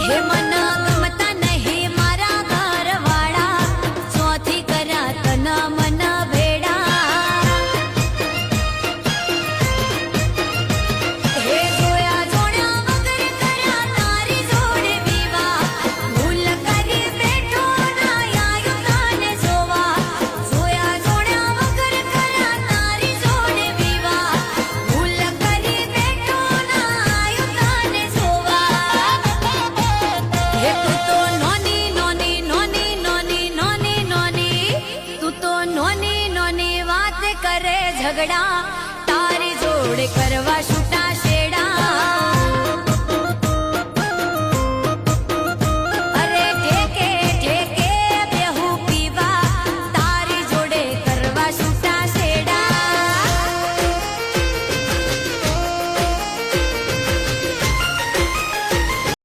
હે મન ગમતા નહીં મારા ઘરવાળા, ચોથી કર્યા તન મન ભેડા. હે જોયા જોડ્યા વગર કર્યા તારી જોડે વિવાહ, ભૂલ કરી બેઠો ના આયો તને જોવા. જોયા જોડ્યા વગર કર્યા તારી જોડે વિવાહ, ભૂલ કરી બેઠો ના આયો તને જોવા. હે તું તો નોની નોની નોની નોની નોની નોની, તું તો નોની નોની વાત કરે ઝઘડા, તારી જોડે કરવા શું